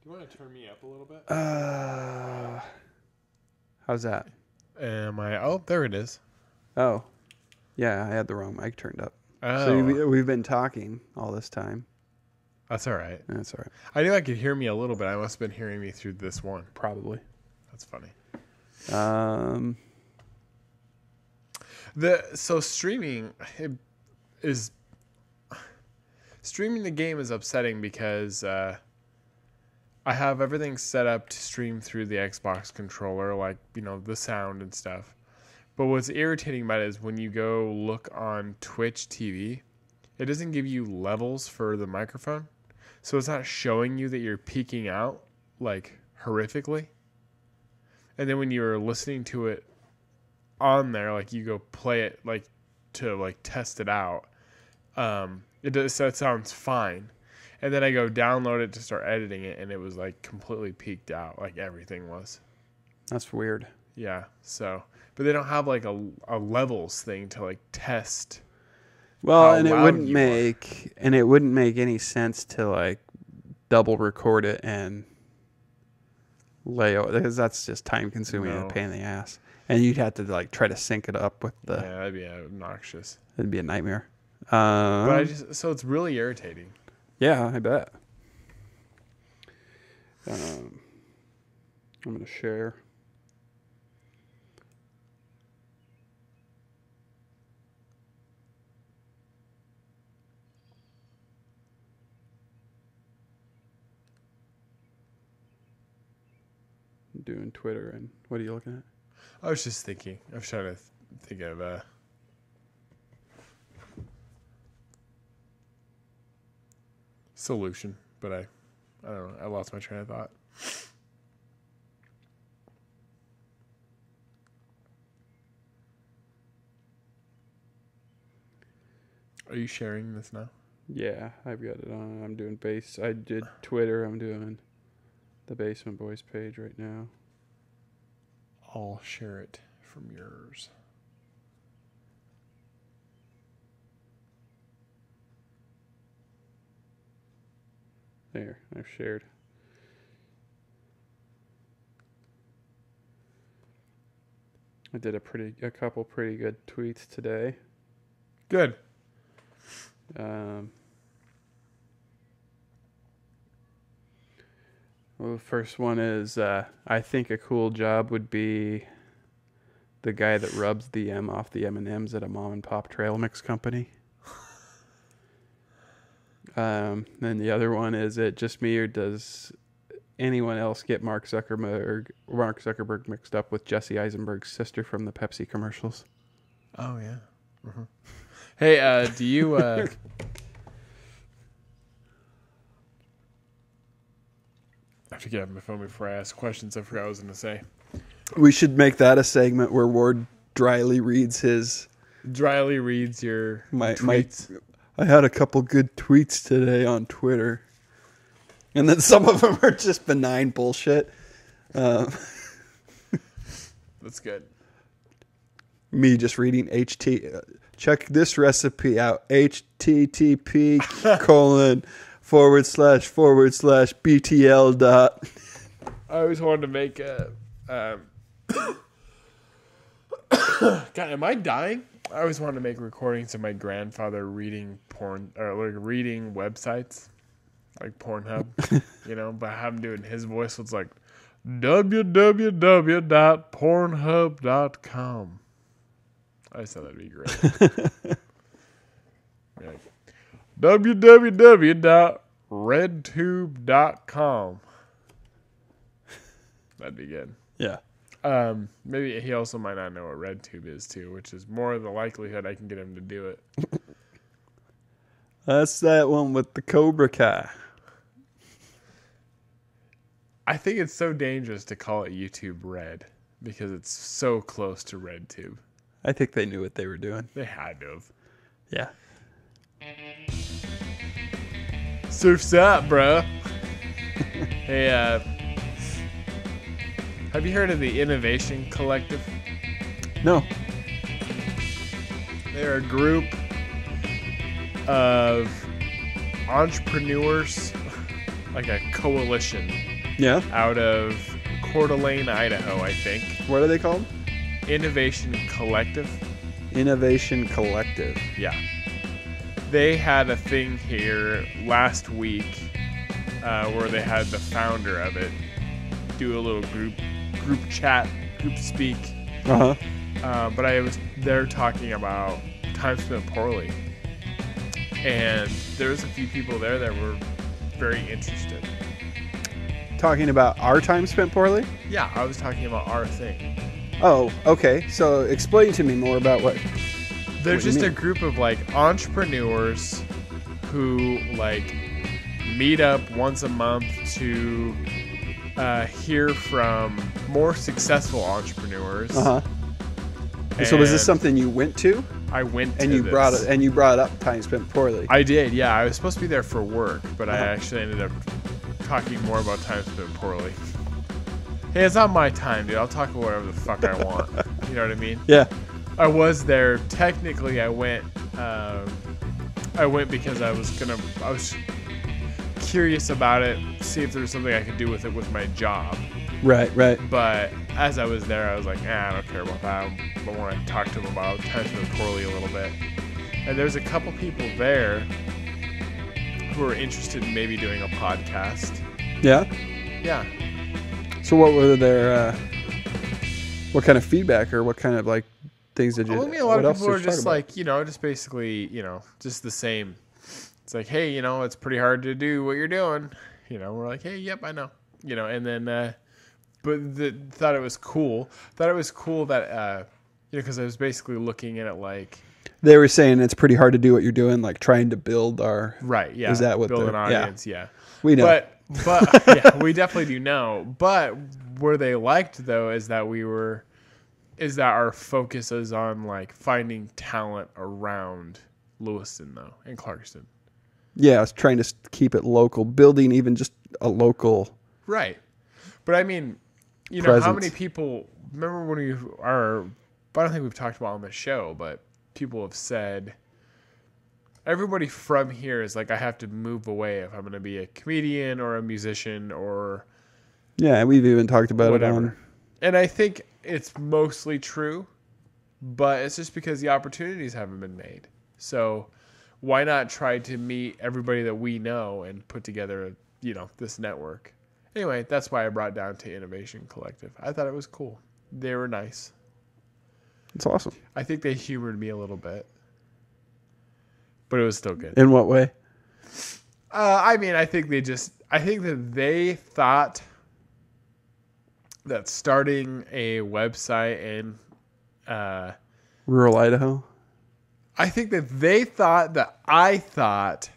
You want to turn me up a little bit? How's that? Am I? Oh, there it is. Oh, yeah, I had the wrong mic turned up. Oh. So we've been talking all this time. That's all right. That's all right. I knew I could hear me a little bit. I must have been hearing me through this one. Probably. That's funny. So streaming the game is upsetting because I have everything set up to stream through the Xbox controller, like, the sound and stuff. But what's irritating about it is when you go look on Twitch TV, it doesn't give you levels for the microphone. So it's not showing you that you're peaking out, like, horrifically. And then when you're listening to it on there, like, you go play it, like, to, like, test it out, that sounds fine. And then I go download it to start editing it, and it was, like, completely peaked out, like everything was. That's weird. Yeah, so... But they don't have, like, a levels thing to, like, test. Well, and it wouldn't make any sense to, like, double record it and lay out, because that's just time consuming and a pain in the ass. And you'd have to, like, try to sync it up with the... Yeah, that'd be obnoxious. It'd be a nightmare. But so it's really irritating. Yeah, I bet. I'm going to share. I'm doing Twitter, and what are you looking at? I was just thinking. I was trying to think of a solution, but I don't know. I lost my train of thought. Are you sharing this now? Yeah, I've got it on. I'm doing base. I did Twitter. I'm doing the Basement Boys page right now. I'll share it from yours. There, I've shared. I did a couple pretty good tweets today. Good. Well, the first one is, I think a cool job would be the guy that rubs the M off the M&Ms at a mom and pop trail mix company. Then the other one is, it just me, or does anyone else get Mark Zuckerberg mixed up with Jesse Eisenberg's sister from the Pepsi commercials? Oh, yeah. Mm-hmm. Hey, do you... I have to get my phone before I ask questions. I forgot what I was going to say. We should make that a segment where Ward dryly reads your tweets. I had a couple good tweets today on Twitter. And then some of them are just benign bullshit. That's good. Me just reading check this recipe out. http://BTL. I always wanted to make a... God, am I dying? I always wanted to make recordings of my grandfather reading porn, or like reading websites, like Pornhub, but have him doing his voice. So it's like www.pornhub.com. I just thought that'd be great. Like, www.redtube.com. That'd be good. Yeah. Maybe he also might not know what RedTube is too, which is more the likelihood I can get him to do it. That's that one with the Cobra Kai. I think it's so dangerous to call it YouTube Red because it's so close to RedTube. I think they knew what they were doing. They had to have. Yeah. Surf's up, bro. Hey, have you heard of the Innovation Collective? No. They're a group of entrepreneurs, like a coalition Yeah. Out of Coeur d'Alene, Idaho, I think. What are they called? Innovation Collective. Innovation Collective. Yeah. They had a thing here last week where they had the founder of it do a little group chat, group speak. Uh-huh. But I was there talking about time spent poorly. And there was a few people there that were very interested. Talking about our time spent poorly? Yeah, I was talking about our thing. Oh, okay. So explain to me more about what... They're just a group of like entrepreneurs who like meet up once a month to hear from more successful entrepreneurs. Uh-huh. So was this something you went to? I went to and you this. brought up time spent poorly. I did, yeah. I was supposed to be there for work, but I actually ended up talking more about time spent poorly. Hey, it's not my time, dude. I'll talk about whatever the fuck I want. You know what I mean? Yeah. I was there. Technically, I went because I was curious about it, see if there was something I could do with it with my job. Right. But as I was there, I was like, I don't care about that. I want to talk to them about time spent poorly a little bit. And there's a couple people there who are interested in maybe doing a podcast. Yeah? Yeah. So what were their, what kind of feedback or what kind of like things did you... I mean, a lot of people are just like, just basically, just the same. It's like, hey, it's pretty hard to do what you're doing. We're like, hey, yep, I know. And then, thought it was cool. Thought it was cool that, because I was basically looking at it like... They were saying it's pretty hard to do what you're doing, like trying to build our... Right, yeah. Is that what build an audience, yeah. We know. But yeah, we definitely do know. But where they liked, though, is that our focus is on, like, finding talent around Lewiston, though, and Clarkston. Yeah, I was trying to keep it local, building even just a local... Right. But, I mean, presence. How many people... Remember when I don't think we've talked about it on the show, but people have said... Everybody from here is like, I have to move away if I'm going to be a comedian or a musician or... Yeah, we've even talked about whatever. It on... And I think it's mostly true, but it's just because the opportunities haven't been made. So why not try to meet everybody that we know and put together, this network? Anyway, that's why I brought down to Innovation Collective. I thought it was cool. They were nice. It's awesome. I think they humored me a little bit, but it was still good. In what way? I think that they thought that starting a website in rural Idaho. I think that they thought that I thought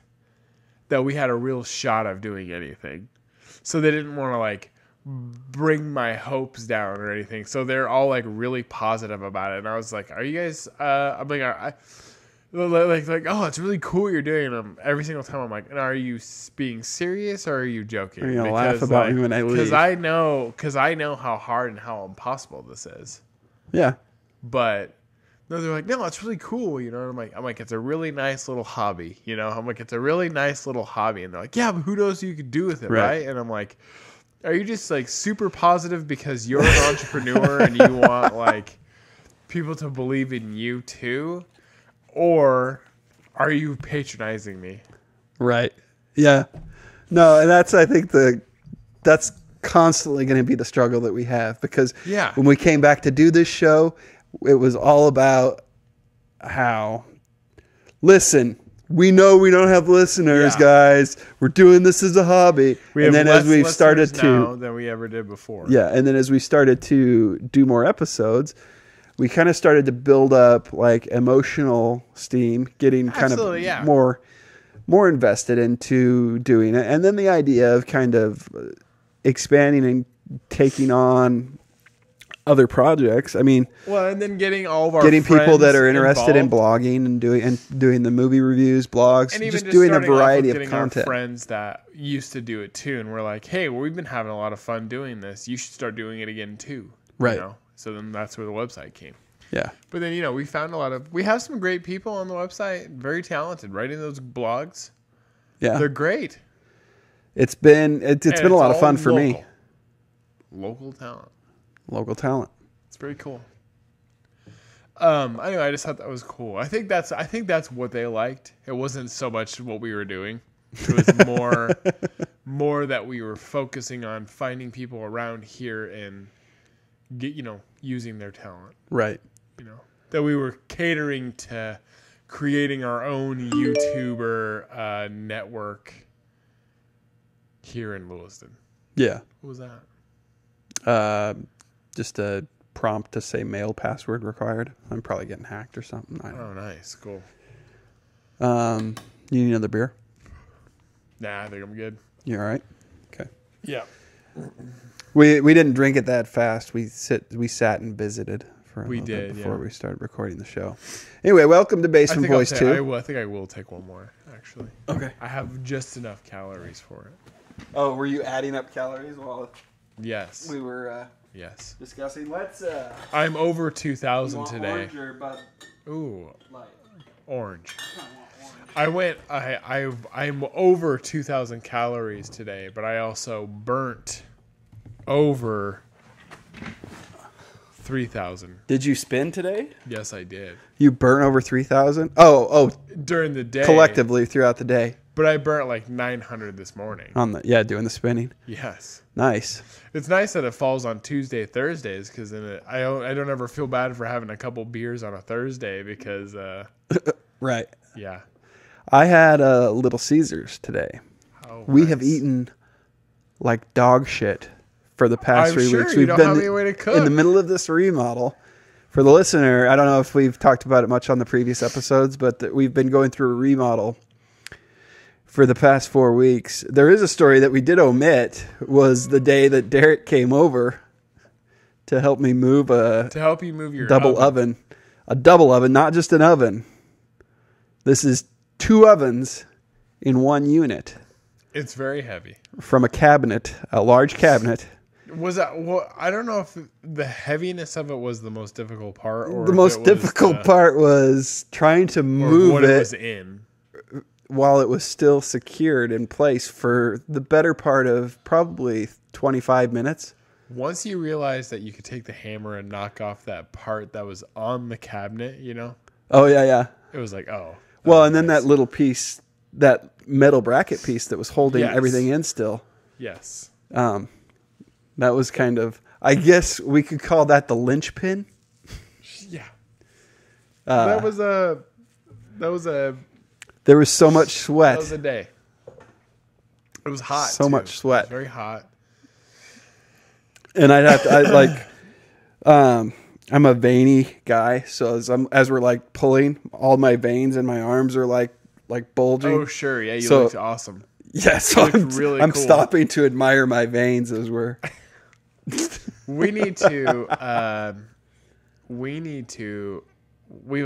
that we had a real shot of doing anything. So they didn't want to like bring my hopes down or anything. So they're all like really positive about it. And I was like, are you guys, I'm like, like, oh, it's really cool what you're doing. And every single time I'm like, and are you being serious or are you joking? Are you going to laugh about me when I leave? Because I know how hard and how impossible this is. Yeah. But no, they're like, no, it's really cool, And I'm like, it's a really nice little hobby, I'm like, it's a really nice little hobby, and they're like, yeah, but who knows what you could do with it, right? And I'm like, are you just like super positive because you're an entrepreneur and you want like people to believe in you too, or are you patronizing me? Right. Yeah. No, and that's I think that's constantly going to be the struggle that we have because when we came back to do this show. It was all about how, listen, we know we don't have listeners, guys. We're doing this as a hobby. And then as we've started to than we ever did before. Yeah, and then as we started to do more episodes, we kind of started to build up like emotional steam, getting kind of more invested into doing it. And then the idea of kind of expanding and taking on other projects. I mean, and then getting all of our people that are interested in blogging and doing the movie reviews, blogs, and just doing a variety of getting content. Our friends that used to do it too, and we're like, hey, we've been having a lot of fun doing this. You should start doing it again too, right? So then that's where the website came. Yeah, but then we found we have some great people on the website, very talented, writing those blogs. Yeah, they're great. It's been a lot of fun for me. Local talent. Local talent. It's very cool. Anyway, I just thought that was cool. I think that's what they liked. It wasn't so much what we were doing. It was more that we were focusing on finding people around here and using their talent. Right. That we were catering to creating our own YouTuber network here in Lewiston. Yeah. What was that? Just a prompt to say mail password required. I'm probably getting hacked or something. Oh, nice. Cool. You need another beer? Nah, I think I'm good. You all right? Okay. Yeah. We didn't drink it that fast. We sat and visited for a little bit before we started recording the show. Anyway, welcome to Basement Boys 2. I think I will take one more, actually. Okay. I have just enough calories for it. Oh, were you adding up calories while yes. we were yes. discussing? Let's I'm over 2,000 today. Orange or Bud Ooh. Light? Orange. I'm over 2,000 calories today, but I also burnt over 3,000. Did you spin today? Yes, I did. You burnt over 3,000? Oh, during the day. Collectively throughout the day. But I burnt like 900 this morning. Doing the spinning. Yes. Nice. It's nice that it falls on Tuesday, Thursdays, because then I don't ever feel bad for having a couple beers on a Thursday because right. Yeah. I had Little Caesars today. Oh, we have eaten like dog shit for the past 3 weeks. We've been in the middle of this remodel. For the listener, I don't know if we've talked about it much on the previous episodes, but we've been going through a remodel for the past 4 weeks. There is a story that we did omit, was the day that Derek came over to help me move your double oven. A double oven, not just an oven. This is 2 ovens in one unit. It's very heavy. From a large cabinet. Was that? Well, I don't know if the heaviness of it was the most difficult part, or the most difficult part was trying to move what it was in while it was still secured in place for the better part of probably 25 minutes. Once you realized that you could take the hammer and knock off that part that was on the cabinet, Oh yeah. It was like, oh. Well, and then that little piece, that metal bracket piece that was holding everything in still. Yes. That was kind of, I guess we could call that the linchpin. Yeah. There was so much sweat. That was a day. It was hot. So much sweat. It was very hot. And I'm a veiny guy, so as we're like pulling, all my veins in my arms are like bulging. Oh sure, yeah, you looked awesome. Yeah, so I'm cool. Stopping to admire my veins as we're. We have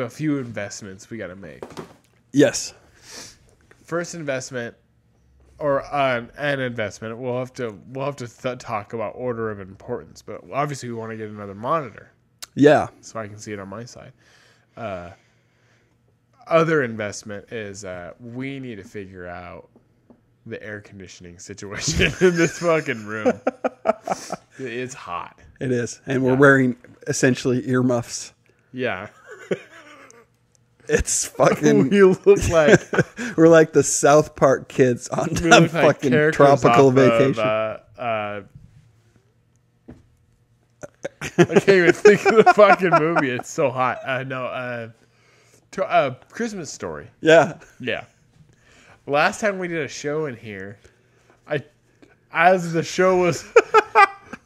a few investments we got to make. Yes. First investment, or an investment. We'll have to talk about order of importance, but obviously we want to get another monitor. Yeah. So I can see it on my side. Other investment is we need to figure out the air conditioning situation in this fucking room. It's hot. It is. And we're wearing essentially earmuffs. Yeah. It's fucking... We look like... We're like the South Park kids on a fucking tropical vacation. I can't even think of the fucking movie. It's so hot. Christmas Story. Yeah. Yeah. Last time we did a show in here, as the show was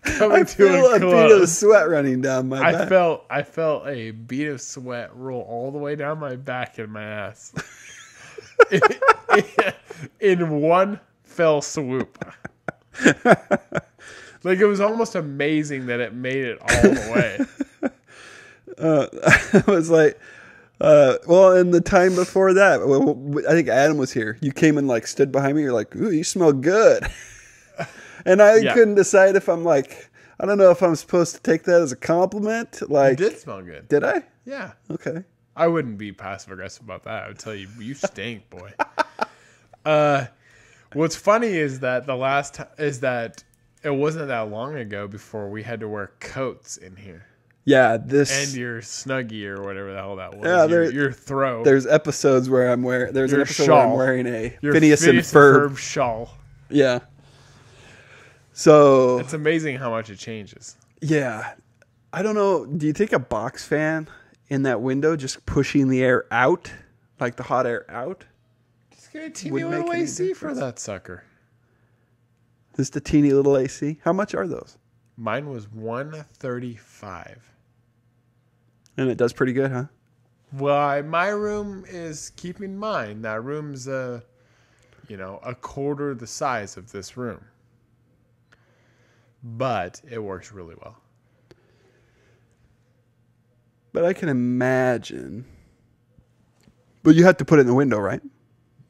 coming to a close, bead of sweat running down my back. I felt a bead of sweat roll all the way down my back and my ass in one fell swoop. Like, it was almost amazing that it made it all the way. I was like, well, in the time before that, I think Adam was here. You came and like stood behind me. You're like, ooh, you smell good. And I couldn't decide if I'm like, I don't know if I'm supposed to take that as a compliment. Like, you did smell good. Did I? Yeah. Okay. I wouldn't be passive aggressive about that. I would tell you, you stink, boy. What's funny is that It wasn't that long ago before we had to wear coats in here. Yeah, and your Snuggie or whatever the hell that was. Yeah, your throw. There's episodes where I'm wearing. There's an episode where I'm wearing a Phineas and Ferb shawl. Yeah. So it's amazing how much it changes. Yeah, I don't know. Do you think a box fan in that window just pushing the air out, like the hot air out? Just get a teeny little AC for that sucker. Just a teeny little AC. How much are those? Mine was $135. And it does pretty good, huh? Well, my room is, keep in mind, that room's a quarter the size of this room. But it works really well. But I can imagine. But you have to put it in the window, right?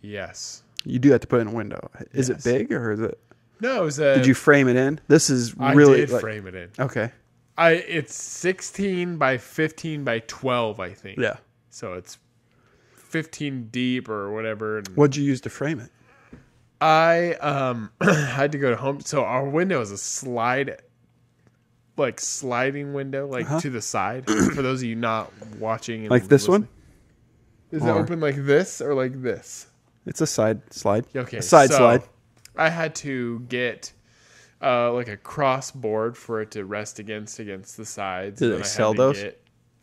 Yes. You do have to put it in the window. Is it big or is it? No, it was Did you frame it in? This is really. I did frame it in. Okay. It's 16 by 15 by 12, I think. Yeah. So it's 15 deep or whatever. What'd you use to frame it? I had to go to home. So our window is a sliding window, to the side. For those of you not watching, and like this one, is it open like this or like this? It's a side slide. Okay, a side slide. I had to get like a cross board for it to rest against the sides. Did they sell those?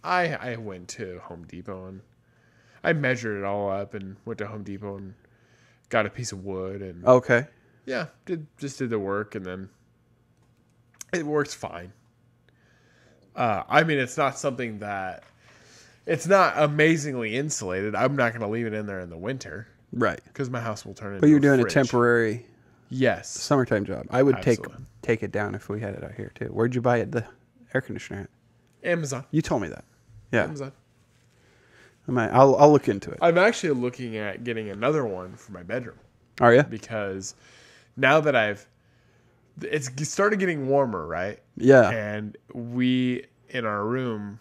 I went to Home Depot and I measured it all up and went to Home Depot and got a piece of wood and did the work, and then it works fine. I mean, it's not something that it's not amazingly insulated. I'm not going to leave it in there in the winter, right? Because my house will turn into. But you're doing a temporary. Yes. Summertime job. I would take it down if we had it out here too. Where'd you buy it? The air conditioner at? Amazon. You told me that. Yeah. Amazon. I'll look into it. I'm actually looking at getting another one for my bedroom. Are you? Because now that it's started getting warmer, right? Yeah. And in our room,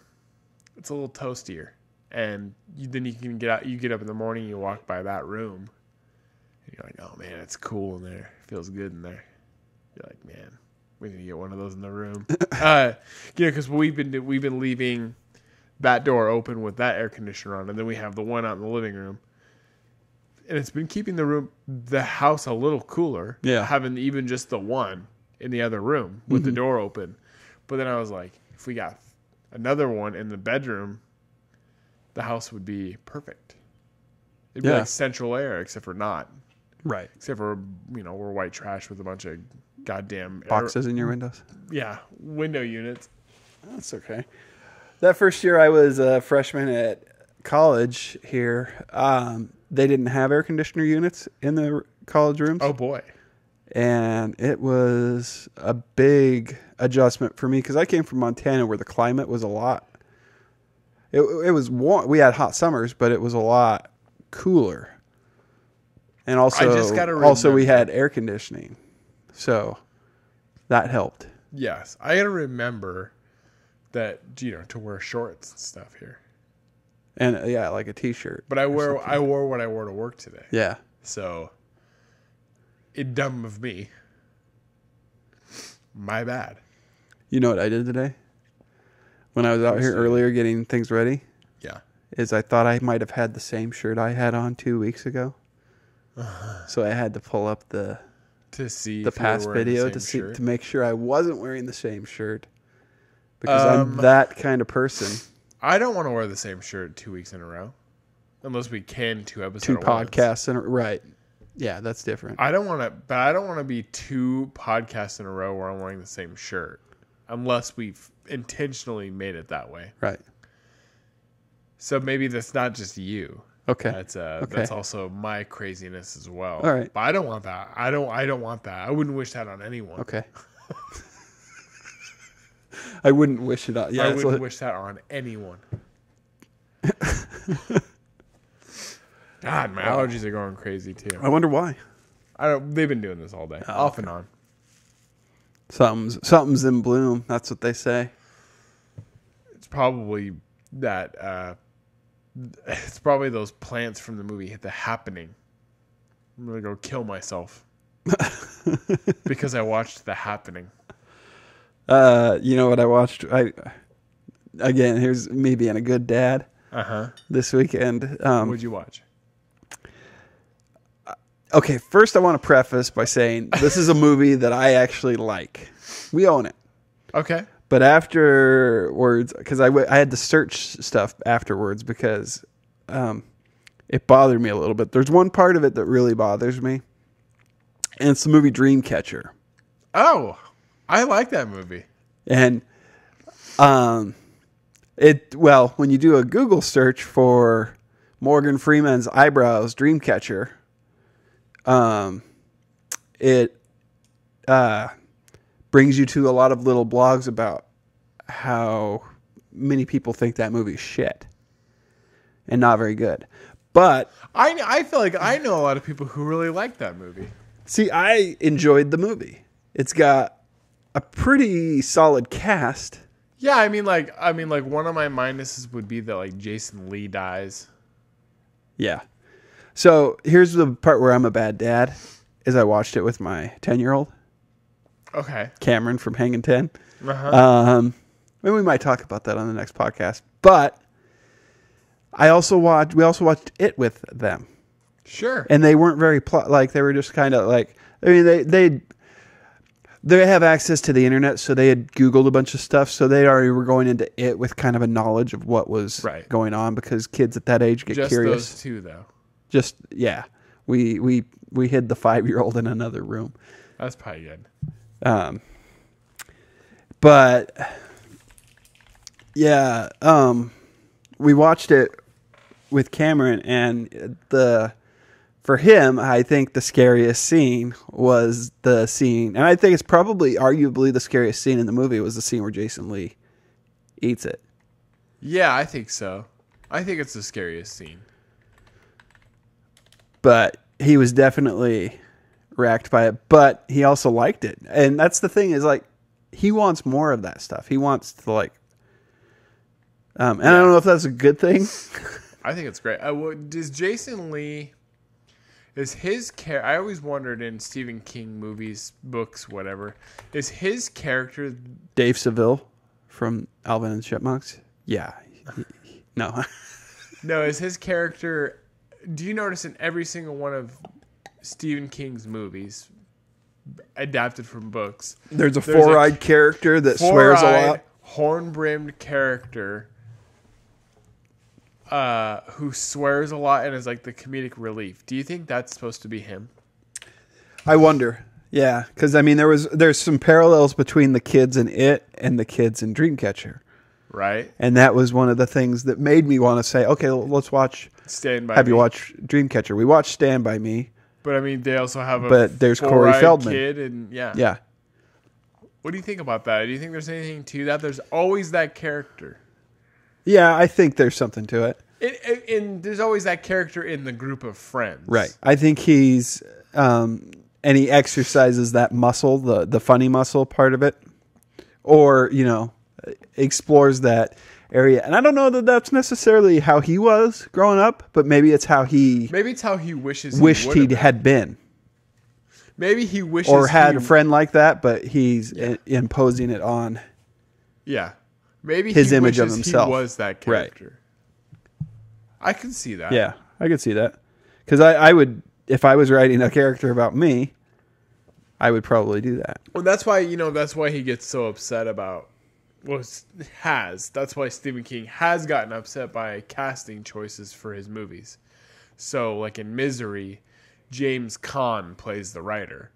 it's a little toastier. And then you can get out. You get up in the morning, you walk by that room. You're like, oh man, it's cool in there. It feels good in there. You're like, man, we need to get one of those in the room. Because we've been leaving that door open with that air conditioner on, and then we have the one out in the living room, and it's been keeping the house a little cooler. Yeah, having even just the one in the other room with the door open. But then I was like, if we got another one in the bedroom, the house would be perfect. It'd be like central air, except for not. Right. Except for, we're white trash with a bunch of goddamn boxes in your windows. Yeah, window units. That's okay. That first year I was a freshman at college here, they didn't have air conditioner units in the college rooms. Oh, boy. And it was a big adjustment for me because I came from Montana where the climate was a lot. It was warm. We had hot summers, but it was a lot cooler. And also we had air conditioning. So that helped. Yes. I got to remember that, to wear shorts and stuff here. And like a t-shirt. But I wore what I wore to work today. Yeah. So it dumb of me. My bad. You know what I did today? When I was out here earlier getting things ready? Yeah. Is I thought I might have had the same shirt I had on 2 weeks ago. So I had to pull up the past video to make sure I wasn't wearing the same shirt. Because I'm that kind of person. I don't want to wear the same shirt 2 weeks in a row. Unless we can 2 episodes. 2 podcasts in a row. Right. Yeah, that's different. I don't want to be 2 podcasts in a row where I'm wearing the same shirt. Unless we've intentionally made it that way. Right. So maybe that's not just you. Okay. That's also my craziness as well. All right. But I don't want that. I don't want that. I wouldn't wish that on anyone. Okay. I wouldn't wish it on. Yeah, I wouldn't wish that on anyone. God, my allergies are going crazy too. I wonder why. They've been doing this all day, off and on. Something's in bloom. That's what they say. It's probably that. It's probably those plants from the movie The Happening. I'm gonna go kill myself. because I watched The Happening. You know what I watched? Again, here's me being a good dad. This weekend. What'd you watch? Okay, first I want to preface by saying this is a movie that I actually like. We own it. Okay. But afterwards, because I had to search stuff afterwards because it bothered me a little bit. There's one part of it that really bothers me, and it's the movie Dreamcatcher. Oh, I like that movie. And when you do a Google search for Morgan Freeman's eyebrows Dreamcatcher, it brings you to a lot of little blogs about how many people think that movie's shit and not very good. But I feel like I know a lot of people who really like that movie. See, I enjoyed the movie. It's got a pretty solid cast. Yeah, I mean like one of my minuses would be that like Jason Lee dies. Yeah. So here's the part where I'm a bad dad, is I watched it with my 10-year-old. Okay. Cameron from Hangin' 10. And we might talk about that on the next podcast. But we also watched it with them. Sure. And they weren't very they were just kind of like, I mean, they have access to the internet, so they had Googled a bunch of stuff, so they already were going into it with kind of a knowledge of what was going on, because kids at that age get curious. Just those two, though. Just, yeah. We hid the 5-year-old in another room. That's probably good. But yeah, we watched it with Cameron, and for him, I think the scariest scene was the scene, and I think it's probably arguably the scariest scene in the movie, was the scene where Jason Lee eats it. Yeah, I think so. I think it's the scariest scene. But he was definitely racked by it, but he also liked it. And that's the thing, is like, he wants more of that stuff. He wants to like, and I don't know if that's a good thing. I think it's great. Does Jason Lee, is his character, I always wondered in Stephen King movies, books, whatever, is his character Dave Seville from Alvin and the Chipmunks? Yeah. No. No, is his character, do you notice in every single one of Stephen King's movies adapted from books, there's a four-eyed character that swears a lot, horn-brimmed character who swears a lot and is like the comedic relief. Do you think that's supposed to be him? I wonder. Yeah, because I mean there's some parallels between the kids in It and the kids in Dreamcatcher. Right. And that was one of the things that made me want to say, okay, let's watch Stand By Me. Have you watched Dreamcatcher? We watched Stand By Me. But I mean, they also have there's Corey Feldman kid, and yeah. Yeah. What do you think about that? Do you think there's anything to that? There's always that character. Yeah, I think there's something to it. And there's always that character in the group of friends. Right. I think he's and he exercises that muscle, the funny muscle part of it, or explores that area. And I don't know that that's necessarily how he was growing up, but maybe it's how he wished he had been. Maybe he wishes or had a friend like that, but he's imposing it on. Yeah, maybe his image of himself. He was that character. Right. I can see that. Yeah, I could see that, because I would, if I was writing a character about me, I would probably do that. Well, that's why he gets so upset about. That's why Stephen King has gotten upset by casting choices for his movies. So, like in Misery, James Caan plays the writer.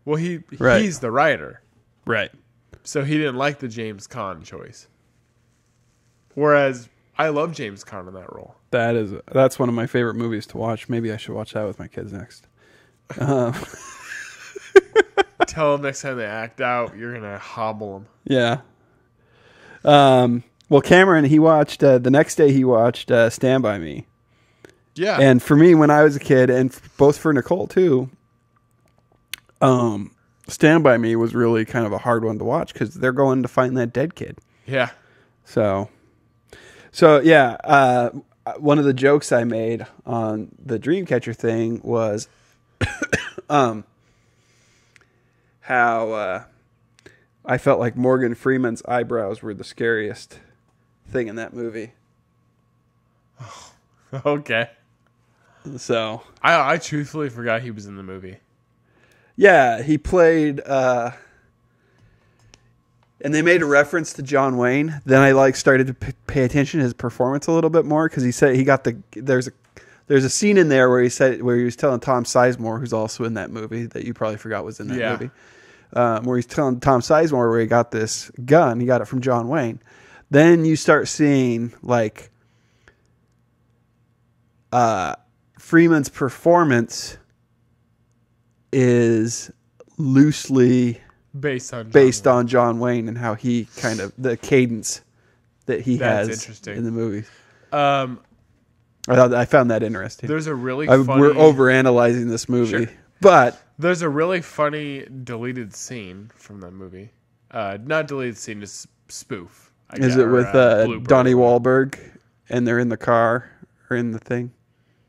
Well, he's the writer. Right. So he didn't like the James Caan choice. Whereas I love James Caan in that role. That's one of my favorite movies to watch. Maybe I should watch that with my kids next. Tell them next time they act out, you're going to hobble them. Yeah. Well, Cameron, he watched, the next day he watched Stand By Me. Yeah. And for me, when I was a kid, and both for Nicole too, Stand By Me was really kind of a hard one to watch, because they're going to find that dead kid. Yeah. So yeah, one of the jokes I made on the Dreamcatcher thing was, how I felt like Morgan Freeman's eyebrows were the scariest thing in that movie. Okay. So I truthfully forgot he was in the movie. Yeah, he played, and they made a reference to John Wayne. Then I started to pay attention to his performance a little bit more because he said there's a scene in there where he was telling Tom Sizemore, who's also in that movie that you probably forgot was in that movie, where he's telling Tom Sizemore where he got this gun. He got it from John Wayne. Then you start seeing Freeman's performance is loosely based on John Wayne and how he kind of the cadence that he has in the movies. I found that interesting. There's a really funny... We're overanalyzing this movie, but there's a really funny deleted scene from that movie. Not deleted scene, just spoof. Is it with Donnie Wahlberg and they're in the car or in the thing?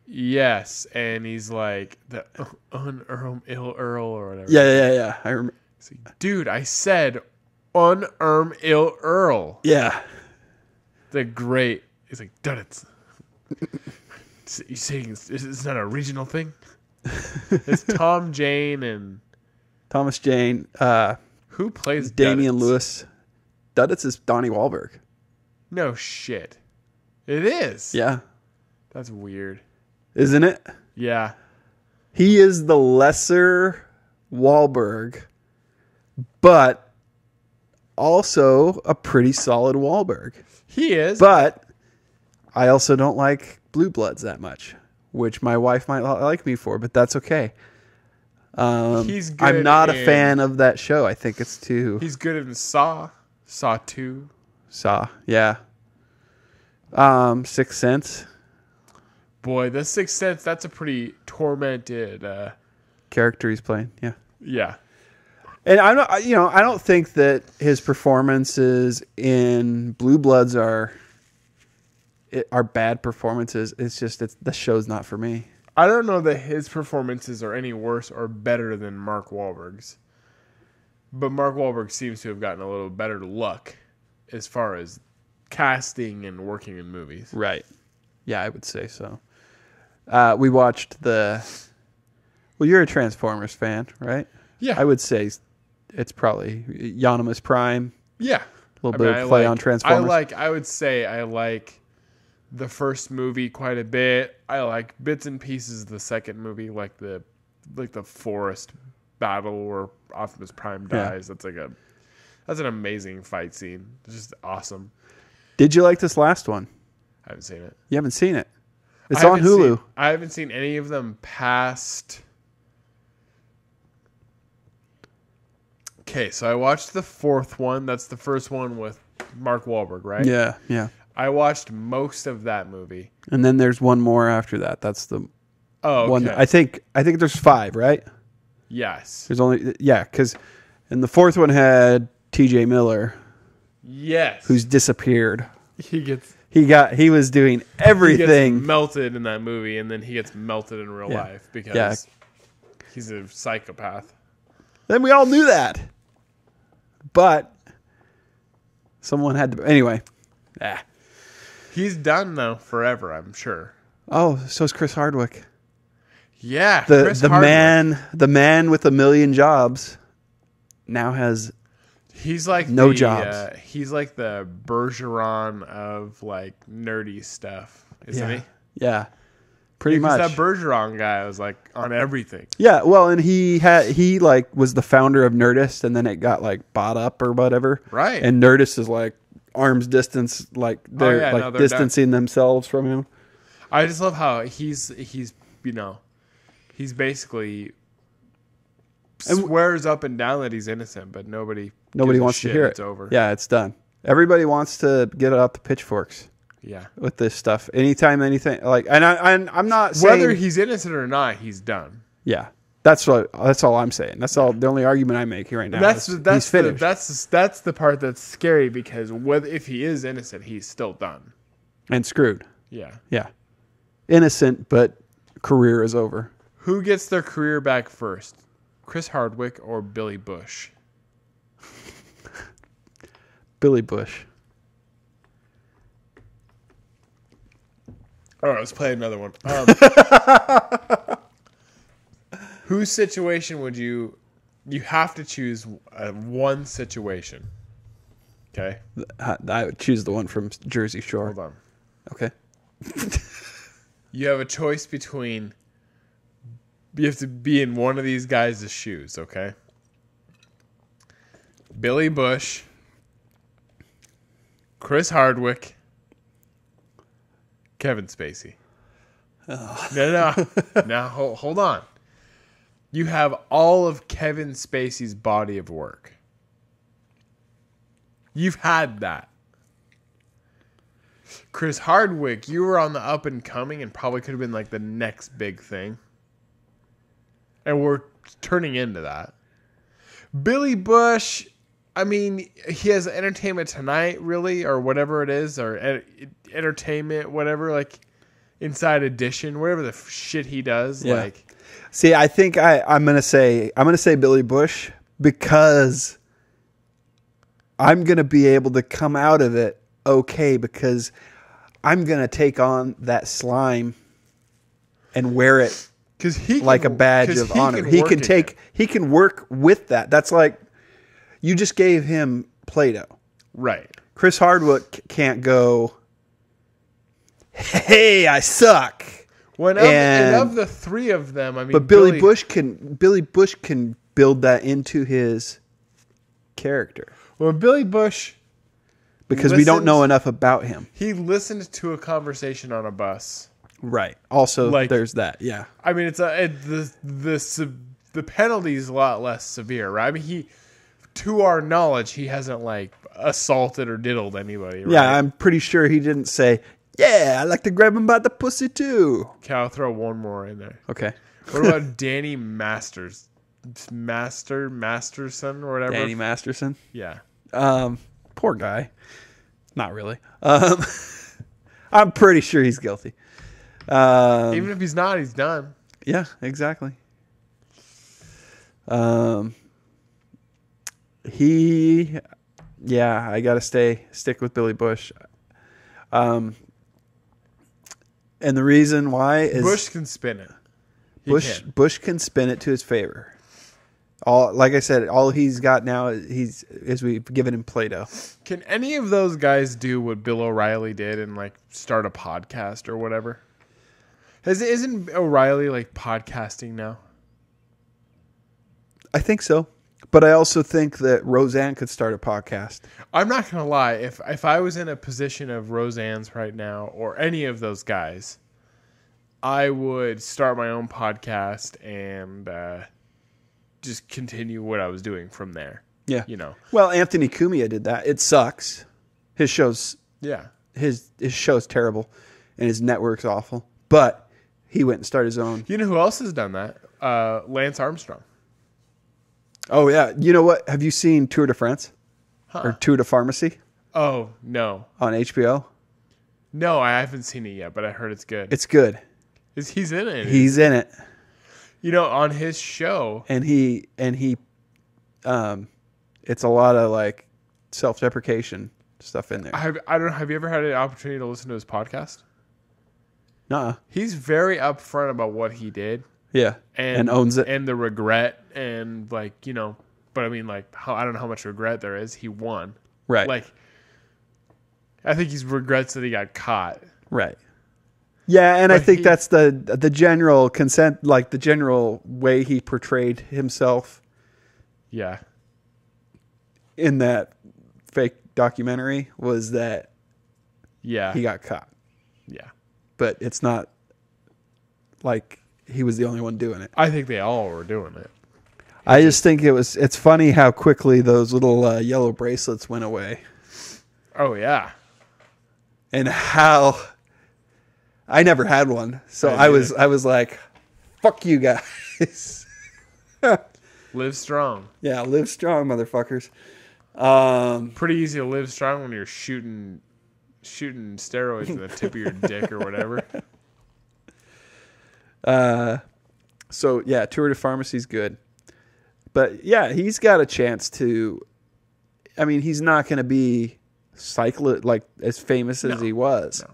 Yes, and he's like the unarmed ill Earl or whatever. Yeah. I remember. Like, dude, I said unarmed ill Earl. Yeah. The great. He's like, done it. You saying it's not a regional thing? It's Thomas Jane. Who plays Damian Duddits? Lewis? Duddits is Donnie Wahlberg. No shit. It is. Yeah. That's weird. Isn't it? Yeah. He is the lesser Wahlberg, but also a pretty solid Wahlberg. He is. But I also don't like Blue Bloods that much, which my wife might like me for, but that's okay. He's good. I'm not a fan of that show. I think it's too... He's good in Saw 2. Saw, yeah. Sixth Sense. Boy, the Sixth Sense, that's a pretty tormented character he's playing. Yeah. Yeah. And I'm not, I don't think that his performances in Blue Bloods are bad performances. It's just the show's not for me. I don't know that his performances are any worse or better than Mark Wahlberg's. But Mark Wahlberg seems to have gotten a little better luck as far as casting and working in movies. Right. Yeah, I would say so. We watched well, you're a Transformers fan, right? Yeah. I would say it's probably Yonimus Prime. Yeah. A little bit of play on Transformers. I would say I like the first movie quite a bit. I like bits and pieces of the second movie, like the forest battle where Optimus Prime dies. Yeah. That's an amazing fight scene. It's just awesome. Did you like this last one? I haven't seen it. You haven't seen it? It's on Hulu. I haven't seen any of them past... Okay, so I watched the fourth one. That's the first one with Mark Wahlberg, right? Yeah. I watched most of that movie. And then there's one more after that. That's the one. Okay. I think there's 5, right? Yes. There's only... Yeah, because... And the fourth one had T.J. Miller. Yes. Who's disappeared. He was doing everything. He gets melted in that movie, and then he gets melted in real life because he's a psychopath. Then we all knew that. But someone had to... Anyway. He's done, though, forever, I'm sure. Oh, so is Chris Hardwick. Yeah, the man with a million jobs now has... He's like no jobs. He's like the Bergeron of like nerdy stuff, isn't he? Yeah, pretty much. That Bergeron guy was like on everything. Yeah, well, and he was the founder of Nerdist, and then it got like bought up or whatever. Right. And Nerdist is like arm's distance, like they're distancing themselves from him. I just love how he's basically swears up and down that he's innocent, but nobody wants to hear it. It's over. Yeah, it's done. Everybody wants to get out the pitchforks. Yeah, with this stuff. Anytime anything like, and I'm not saying whether he's innocent or not, he's done. Yeah, that's all I'm saying. That's all. The only argument I'm making right now. He's finished. That's the part that's scary because if he is innocent, he's still done and screwed. Yeah. Innocent, but career is over. Who gets their career back first? Chris Hardwick or Billy Bush? Billy Bush. All right, let's play another one. Whose situation would you have to choose one situation? Okay. I would choose the one from Jersey Shore. Hold on. Okay. You have a choice between. You have to be in one of these guys' shoes, okay? Billy Bush, Chris Hardwick, Kevin Spacey. Oh. No. Now, hold on. You have all of Kevin Spacey's body of work. You've had that. Chris Hardwick, you were on the up and coming and probably could have been like the next big thing. And we're turning into that. Billy Bush, I mean, he has Entertainment Tonight, really, or whatever it is, or Entertainment, whatever, like Inside Edition, whatever the shit he does. Yeah. Like, see, I think I'm gonna say Billy Bush because I'm gonna be able to come out of it okay because I'm gonna take on that slime and wear it like a badge of honor. He can work with that. That's like you just gave him Play-Doh. Right. Chris Hardwick can't go, hey, I suck. And of the three of them, I mean, but Billy Bush can build that into his character. Well, Billy Bush, because we don't know enough about him. He listened to a conversation on a bus. Right. Also, like, there's that. Yeah. I mean, the penalty is a lot less severe, right? I mean, to our knowledge, he hasn't like assaulted or diddled anybody. Right? Yeah, I'm pretty sure he didn't say, "Yeah, I like to grab him by the pussy too." Okay, I'll throw one more in there. Okay. What about Danny Masterson or whatever? Danny Masterson. Yeah. Poor guy. Not really. I'm pretty sure he's guilty. Even if he's not, he's done. Yeah, exactly. I gotta stick with Billy Bush. And the reason why is Bush can spin it. Bush can spin it to his favor. Like I said, all he's got now is we've given him Play-Doh. Can any of those guys do what Bill O'Reilly did and like start a podcast or whatever? Isn't O'Reilly like podcasting now? I think so. But I also think that Roseanne could start a podcast. I'm not going to lie. If I was in a position of Roseanne's right now or any of those guys, I would start my own podcast and just continue what I was doing from there. Yeah. You know. Well, Anthony Cumia did that. It sucks. His show's his show's terrible and his network's awful. But he went and started his own. You know who else has done that? Lance Armstrong. Oh, yeah. You know what? Have you seen Tour de France? Or Tour de Pharmacy? Oh, no. On HBO? No, I haven't seen it yet, but I heard it's good. It's good. He's in it. He's in it. You know, on his show. And he it's a lot of like self-deprecation stuff in there. Have you ever had an opportunity to listen to his podcast? Nuh-uh. He's very upfront about what he did. Yeah, and owns it. And the regret and like, you know, but I mean like I don't know how much regret there is. He won. Right. Like I think he regrets that he got caught. Right. Yeah, and I think that's the general consent, like the general way he portrayed himself. Yeah. In that fake documentary was that he got caught. Yeah. But it's not like he was the only one doing it. I think they all were doing it. I just think it's funny how quickly those little yellow bracelets went away. Oh, yeah. And how I never had one. So I was like, fuck you guys. Live strong. Yeah, live strong, motherfuckers. Pretty easy to live strong when you're shooting steroids in the tip of your dick or whatever. So yeah, Tour de Pharmacy's good. But yeah, he's got a chance to. I mean, he's not going to be like as famous as he was,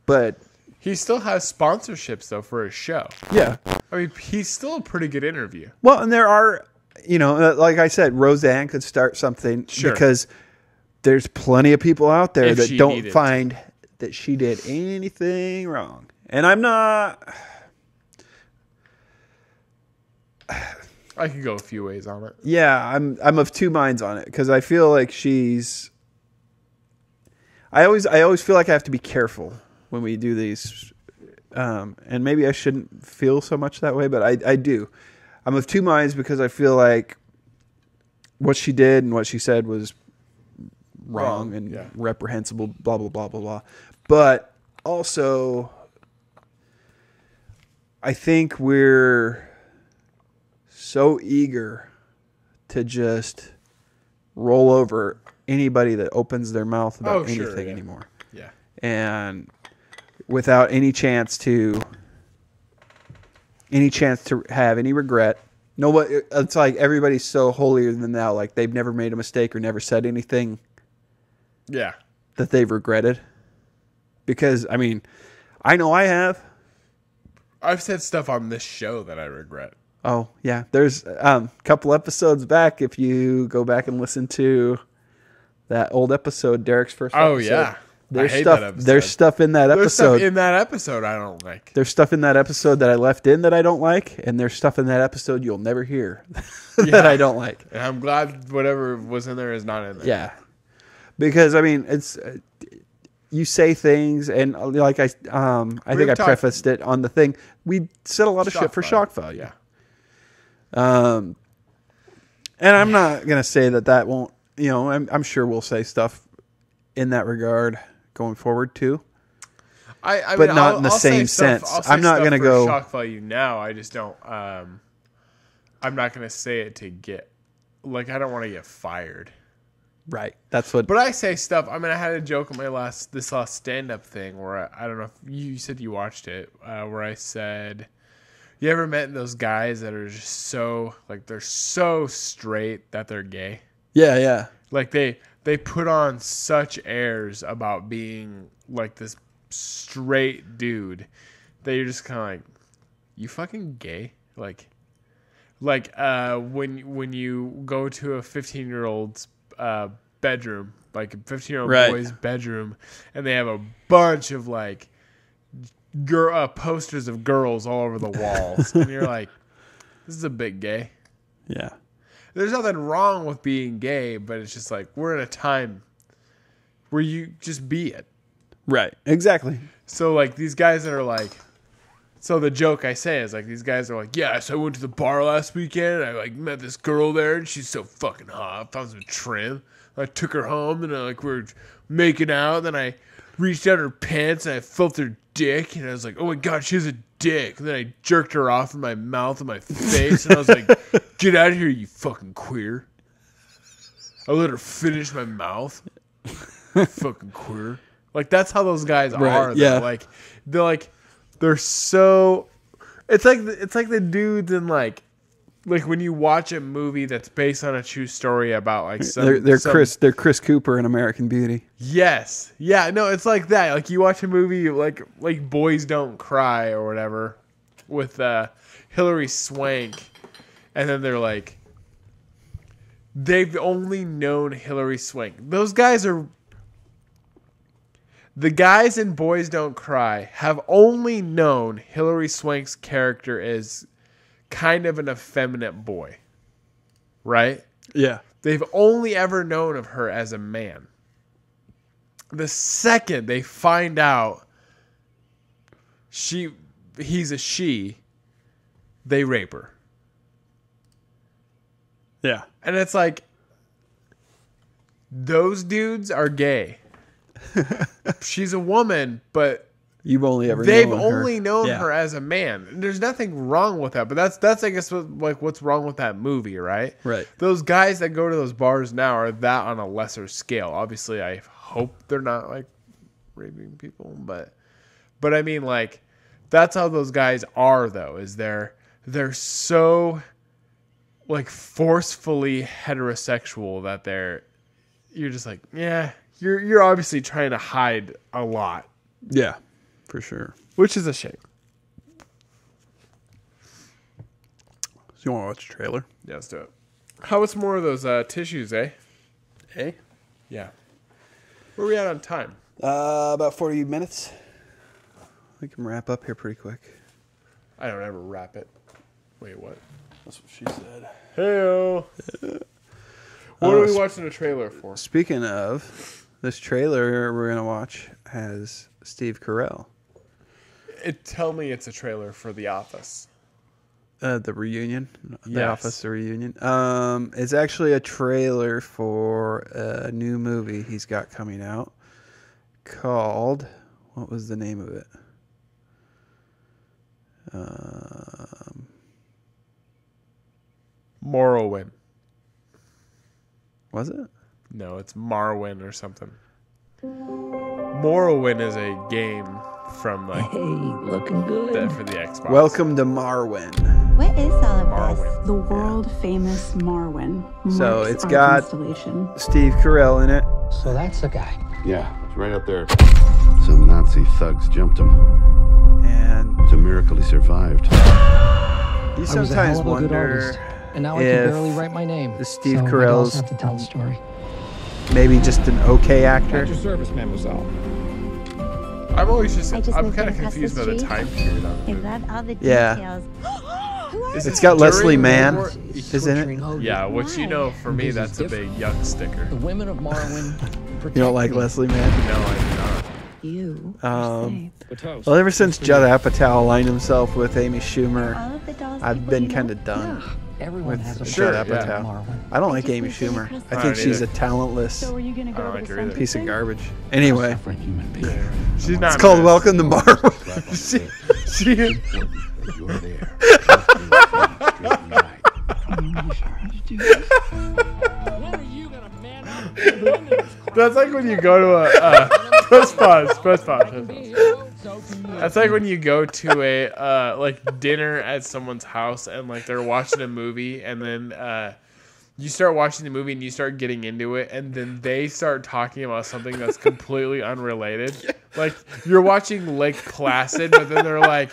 but he still has sponsorships though for his show. Yeah, I mean, he's still a pretty good interview. Well, and there are, like I said, Roseanne could start something because there's plenty of people out there that don't find that she did anything wrong, and I'm not. I could go a few ways on it. Yeah, I'm of two minds on it because I feel like she's. I always feel like I have to be careful when we do these, and maybe I shouldn't feel so much that way, but I do. I'm of two minds because I feel like what she did and what she said was wrong and reprehensible. Blah blah blah blah blah. But also, I think we're so eager to just roll over anybody that opens their mouth about anything anymore. Yeah. And without any chance to have any regret. It's like everybody's so holier than thou, like they've never made a mistake or never said anything that they've regretted. Because I mean, I know I have. I've said stuff on this show that I regret. Oh, yeah. There's a couple episodes back, if you go back and listen to that old episode, Derek's first episode. Oh, yeah. There's stuff in that episode. There's stuff in that episode I don't like. There's stuff in that episode that I left in that I don't like, and there's stuff in that episode you'll never hear that I don't like. And I'm glad whatever was in there is not in there. Yeah. Because, I mean, it's... you say things, and like I think I prefaced it on the thing. We said a lot of shit for shock value. Yeah. And I'm not gonna say that won't. I'm sure we'll say stuff in that regard going forward too. I but mean, not in the same sense. I'm not gonna go shock value now. I just don't. I'm not gonna say it to get. Like, I don't want to get fired. Right. That's what. But I say stuff. I mean, I had a joke on this last stand-up thing where I don't know if you said you watched it, where I said, you ever met those guys that are just so, like, they're so straight that they're gay? Yeah, yeah. Like, they put on such airs about being, like, this straight dude that you're just kind of like, you fucking gay? Like when you go to a 15-year-old's bedroom, like a 15-year-old boy's bedroom, and they have a bunch of, like, posters of girls all over the walls, and you're like, this is a bit gay. Yeah. There's nothing wrong with being gay, but it's just like, we're in a time where you just be it. Right. Exactly. So, like, these guys that are like, so the joke I say is, like, these guys are like, yeah, so I went to the bar last weekend, and I, like, met this girl there, and she's so fucking hot. I found some trim. I took her home, and, we were making out, and then I reached out her pants, and I felt her dick, and I was like, oh my god, she has a dick. And then I jerked her off in my mouth and my face, and I was like, get out of here, you fucking queer. I let her finish my mouth. Fucking queer. Like, that's how those guys are. Yeah. Like, they're so... It's like the dudes in, like when you watch a movie that's based on a true story about, like, they're Chris Cooper in American Beauty. Yes. Yeah, no, it's like that. Like, you watch a movie like Boys Don't Cry or whatever with Hilary Swank, and then they're like, they've only known Hilary Swank. Those guys are... The guys in Boys Don't Cry have only known Hilary Swank's character as kind of an effeminate boy. Right? Yeah. They've only ever known of her as a man. The second they find out he's a she, they rape her. Yeah. And it's like, those dudes are gay. She's a woman, but they've only known her as a man. And there's nothing wrong with that, but that's I guess what's wrong with that movie, right? Right. Those guys that go to those bars now are that on a lesser scale. Obviously, I hope they're not, like, raping people, but I mean, like, that's how those guys are, though. Is they're so, like forcefully heterosexual that you're just like, yeah, you're obviously trying to hide a lot. Yeah, for sure. Which is a shame. So you want to watch a trailer? Yeah, let's do it. How much more of those tissues, eh? Eh? Yeah. Where are we at on time? About 40 minutes. We can wrap up here pretty quick. I don't ever wrap it. Wait, what? That's what she said. Hey-o. What are we watching a trailer for? Speaking of, this trailer we're going to watch has Steve Carell. Tell me it's a trailer for The Office. The reunion? The Yes. Office, the reunion. It's actually a trailer for a new movie he's got coming out called... What was the name of it? Morrowind. Was it? No, it's Marwen or something. Morrowind is a game from looking good. for the Xbox. Welcome to Marwen. What is all of Marwen. this? The world famous Marwen. So marks it's our got constellation. Steve Carell in it. So that's the guy. Yeah, it's right up there. Some Nazi thugs jumped him. And It's a miracle he survived. you I was a hell sometimes of a good artist, wonder and now I if can barely write my name. the Steve so Carell's- I also have to tell the story. maybe just an okay actor. At your service, mademoiselle. I'm always just, I just I'm moved kind of in across the confused by the street. time period on Is it. that all the Yeah. details? Is It's this got Leslie during Mann. World War- Is in it? Yeah, which you know, for me, that's a big yuck sticker. The women of Marwen protect You don't like me. Leslie Mann? No, I do not. You are Um, safe. Well, ever since Judd Apatow aligned himself with Amy Schumer, All of the dolls I've people been you know? kind of done Everyone has a with Sure, Judd yeah. Apatow. Marwen. I don't like just Amy moved in Schumer. across I the think street. she's a talentless So are you going to go I to don't the like her either. piece of sentencing? garbage. Anyway, For a human being. She's not. it's called in this. Welcome to Marwen. She, You're there. Straight and right. that's like when you go to a. Press pause. Press pause. That's like when you go to a like dinner at someone's house and like they're watching a movie and then you start watching the movie and you start getting into it and then they start talking about something that's completely unrelated. Like you're watching Lake Placid, but then they're like,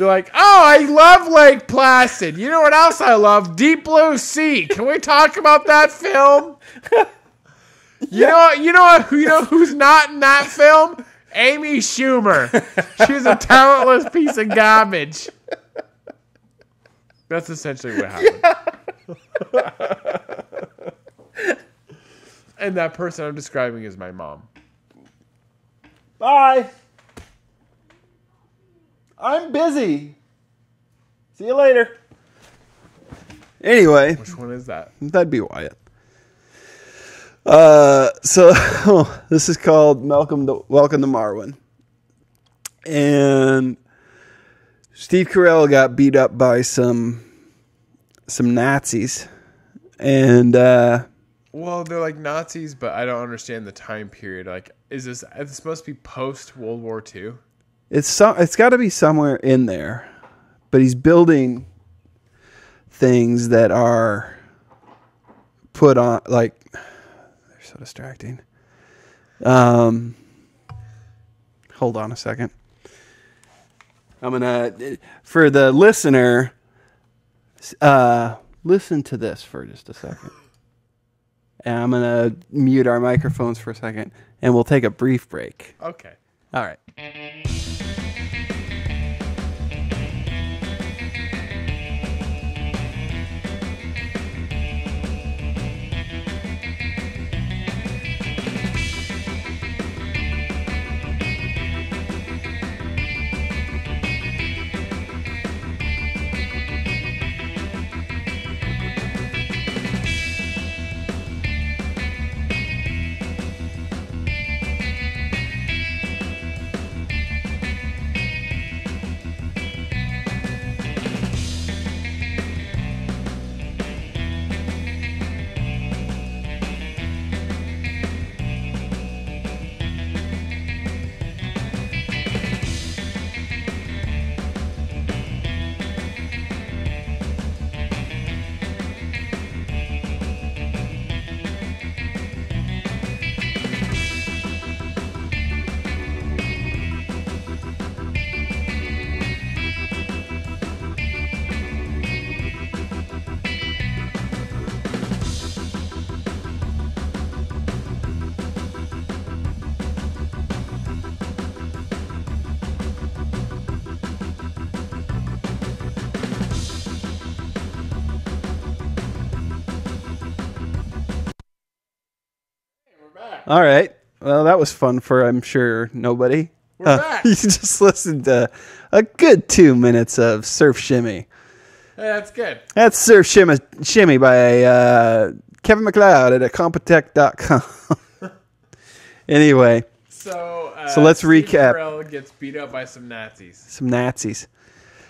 oh, I love Lake Placid. You know what else I love? Deep Blue Sea. Can we talk about that film? You know who's not in that film? Amy Schumer. She's a talentless piece of garbage. That's essentially what happened. And that person I'm describing is my mom. Bye. I'm busy. See you later. Anyway, Which one is that? that'd be Wyatt. So this is called Welcome to Marwen. And Steve Carell got beat up by some Nazis. And Well, they're like Nazis, but I don't understand the time period. Like, is this supposed to be post World War II? it's got to be somewhere in there. But he's building things that are put on, like, they're so distracting. Hold on a second. I'm gonna, for the listener, listen to this for just a second. And I'm gonna mute our microphones for a second, and we'll take a brief break. Okay. All right. All right. Well, that was fun for, I'm sure, nobody. We're back. You just listened to a good 2 minutes of Surf Shimmy. Hey, that's good. That's Surf Shimmy by Kevin MacLeod at Compotech.com. Anyway. So let's Steve recap. Carell gets beat up by some Nazis. Some Nazis.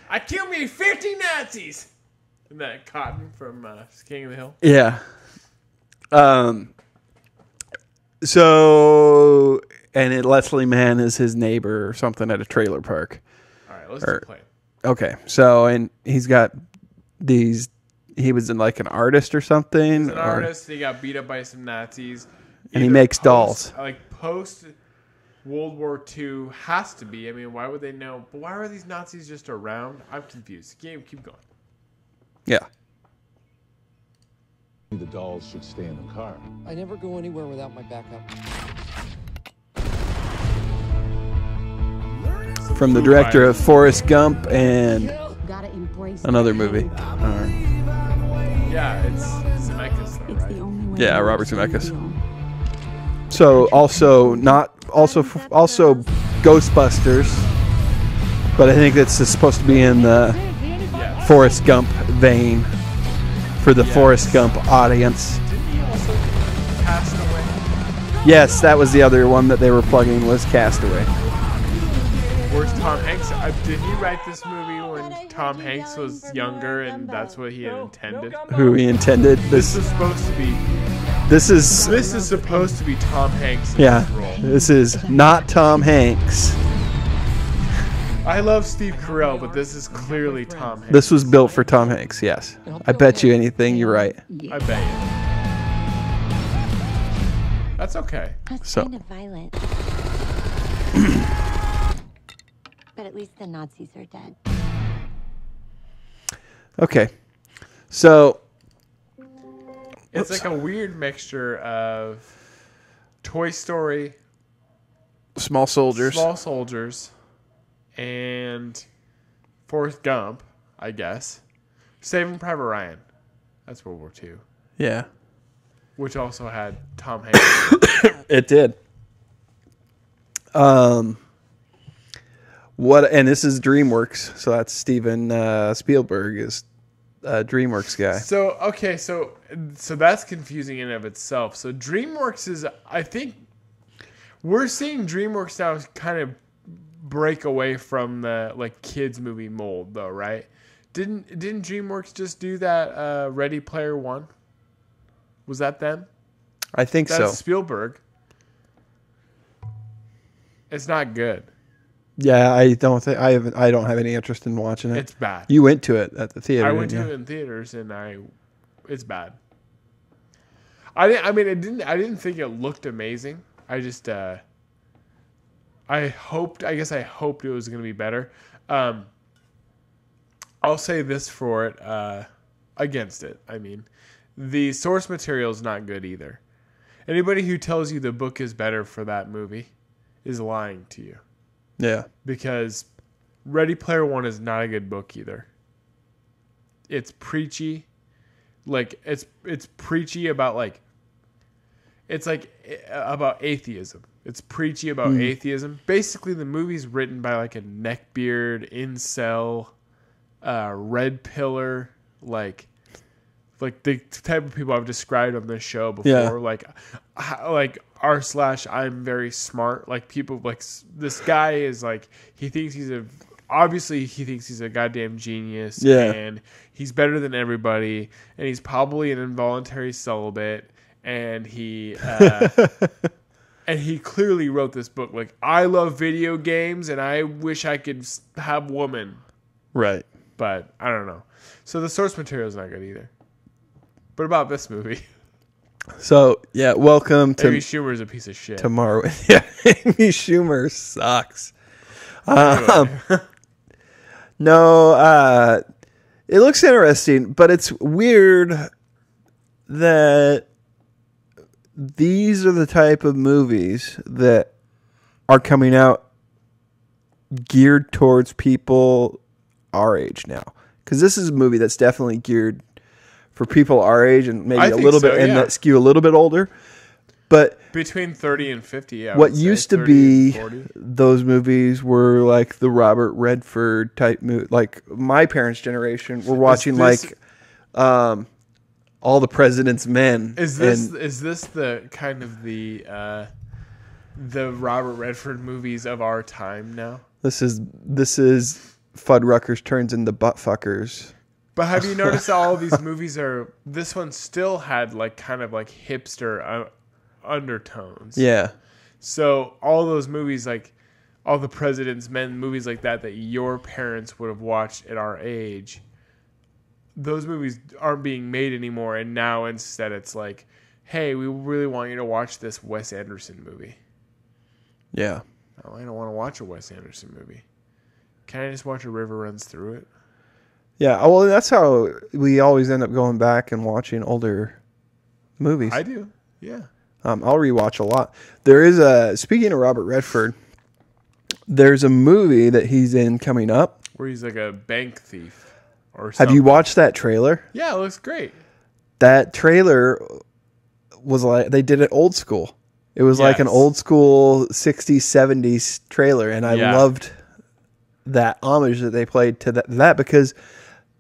I killed me 50 Nazis! Isn't that Cotton from King of the Hill? Yeah. So, and Leslie Mann is his neighbor or something at a trailer park. All right, let's keep playing. Okay. So, and he's got these, he was like an artist or something. He's an artist. He got beat up by some Nazis. And he makes dolls. Like post World War II has to be. I mean, why would they know? But why are these Nazis just around? I'm confused. Keep going. Yeah. The dolls should stay in the car. I never go anywhere without my backup. From the director of Forrest Gump and another movie. Yeah, it's Zemeckis, though, It's right? the only way. Yeah, Robert Zemeckis. So also Ghostbusters, but I think that's supposed to be in the Forrest Gump vein for the Forrest Gump audience. Didn't he also Cast Away? Yes, that was the other one that they were plugging was Castaway. Where's Tom Hanks? Did he write this movie when Tom Hanks was younger and that's what he had intended? Who he intended? This is supposed to be. This is supposed to be Tom Hanks in yeah. this role. This is not Tom Hanks. I love Steve Carell, but this is clearly Tom Hanks. This was built for Tom Hanks. Yes, I bet you anything. You're right. I bet you. That's okay. That's So- kind of violent. But at least the Nazis are dead. Okay, so It's like a weird mixture of Toy Story, Small Soldiers. Small Soldiers, and Forrest Gump, I guess. Saving Private Ryan. That's World War II. Yeah, Which also had Tom Hanks. it did. What? And this is DreamWorks, so that's Steven Spielberg is a DreamWorks guy. So okay, so that's confusing in and of itself. So DreamWorks is, I think, we're seeing DreamWorks now kind of break away from the like kids movie mold, though, right? Didn't DreamWorks just do that? Ready Player One. Was that them? I think That's so. Spielberg. It's not good. Yeah, I don't have any interest in watching it. It's bad. You went to it at the theater. I went didn't to you? it in theaters, and it's bad. I didn't think it looked amazing. I just, I guess I hoped it was going to be better. I'll say this for it, against it. I mean, the source material is not good either. Anybody who tells you the book is better for that movie is lying to you. Yeah. Because Ready Player One is not a good book either. It's preachy. Like, it's preachy about, like, it's like about atheism. It's preachy about atheism. Basically, the movie's written by, like, a neckbeard, incel, red pillar, like the type of people I've described on this show before. Yeah. Like r/I'm very smart. Like, people, like, this guy is like, he thinks he's a goddamn genius. Yeah. And he's better than everybody. And he's probably an involuntary celibate. And he and he clearly wrote this book like, I love video games and I wish I could have woman. Right. But I don't know. So the source material is not good either. But about this movie, So yeah, welcome to Amy Schumer is a piece of shit. to Marwen. Yeah, Amy Schumer sucks. No, it looks interesting, but it's weird that these are the type of movies that are coming out geared towards people our age now. Because this is a movie that's definitely geared for people our age and maybe I a think little so, bit, and yeah. that skew a little bit older. But between 30 and 50, what used to be those movies were like the Robert Redford type movie. Like my parents' generation were watching All the President's Men. Is this the kind of the Robert Redford movies of our time now? This is Fuddruckers turns into buttfuckers. But have you noticed that all of these movies are? This one still had like kind of like hipster undertones. Yeah. So all those movies, like All the President's Men, movies like that your parents would have watched at our age, those movies aren't being made anymore. And now instead it's like, hey, we really want you to watch this Wes Anderson movie. Yeah. Oh, I don't want to watch a Wes Anderson movie. Can I just watch A River Runs Through It? Yeah, well, that's how we always end up going back and watching older movies. I do, yeah. I'll rewatch a lot. There is speaking of Robert Redford, there's a movie that he's in coming up. Where he's like a bank thief or something. Have you watched that trailer? Yeah, it looks great. That trailer was like, they did it old school. It was like an old school 60s, 70s trailer, and I loved that homage that they played to that because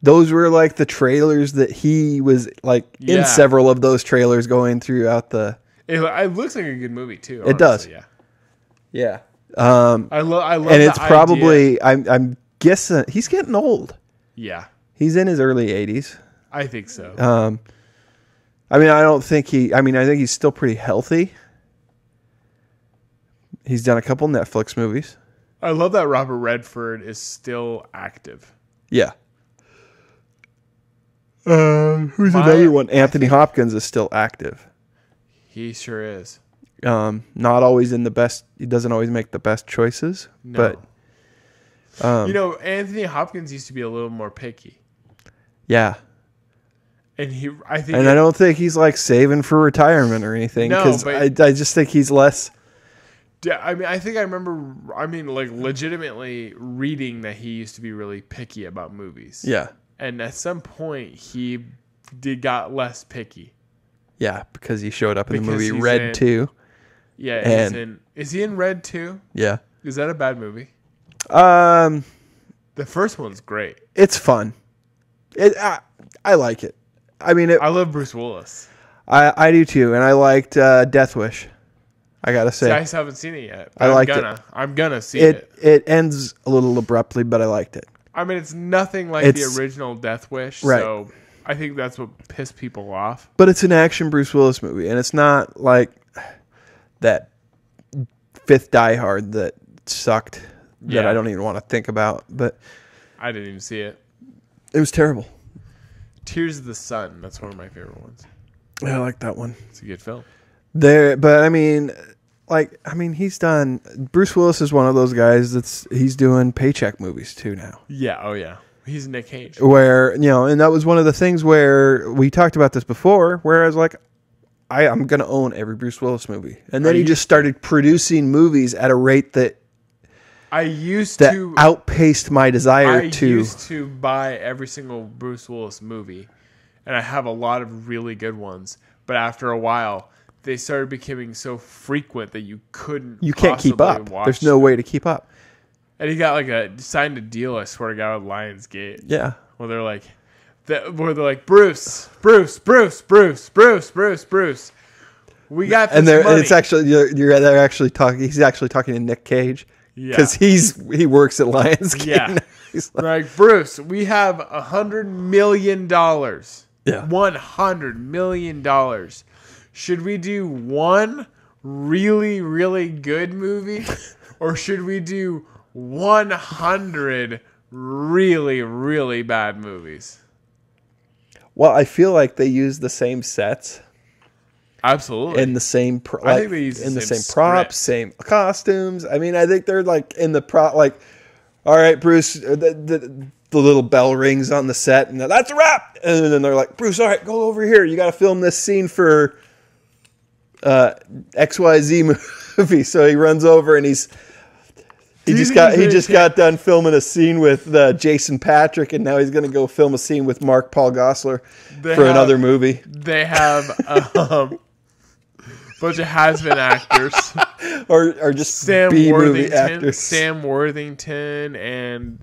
those were like the trailers that he was like in several of those trailers going throughout the... It looks like a good movie too. Honestly. It does. Yeah. I love and it's probably, I'm guessing he's getting old. Yeah. He's in his early 80s. I think so. I think he's still pretty healthy. He's done a couple Netflix movies. I love that Robert Redford is still active. Yeah. Who's another one? Anthony Hopkins is still active. He sure is. Not always in the best. He doesn't always make the best choices. No. But Anthony Hopkins used to be a little more picky. Yeah. And I don't think he's like saving for retirement or anything. No, because I just think he's less. Yeah, I think I remember. Legitimately reading that he used to be really picky about movies. Yeah. And at some point, he got less picky. Yeah, because he showed up in the movie Red 2. Yeah, is he in Red 2? Yeah. Is that a bad movie? The first one's great. It's fun. I like it. I love Bruce Willis. I do too, and I liked Death Wish. I gotta say, I haven't seen it yet. I'm gonna see it. It ends a little abruptly, but I liked it. It's nothing like the original Death Wish, right. So I think that's what pissed people off. But it's an action Bruce Willis movie, and it's not like that fifth Die Hard that sucked that I don't even want to think about. But I didn't even see it. It was terrible. Tears of the Sun. That's one of my favorite ones. I like that one. It's a good film. He's done. Bruce Willis is one of those guys he's doing paycheck movies too now. Yeah. Oh yeah. He's Nick Cage. Where and that was one of the things where we talked about this before. Where I was like, I'm gonna own every Bruce Willis movie, and then he just started producing movies at a rate that outpaced my desire to. I used to buy every single Bruce Willis movie, and I have a lot of really good ones. But after a while, they started becoming so frequent that you can't keep up. There's no way to keep up. And he got signed a deal, I swear to God, with Lionsgate. Yeah. Where they're like, Bruce. We got this and money. And it's actually they're actually talking. He's actually talking to Nick Cage. Yeah. Because he works at Lionsgate. Yeah. He's like, Bruce, we have $100 million. Yeah. $100 million. Should we do one really, really good movie? Or should we do 100 really, really bad movies? Well, I feel like they use the same sets. Absolutely. And the same I think they use the same props, same costumes. I think they're in the all right, Bruce, the little bell rings on the set, and that's a wrap. And then they're like, Bruce, all right, go over here. You got to film this scene for XYZ movie. So he runs over and he just got done filming a scene with Jason Patrick, and now he's going to go film a scene with Mark Paul Gosselaar for another movie. They have bunch of has-been actors. or just B-movie actors. Sam Worthington and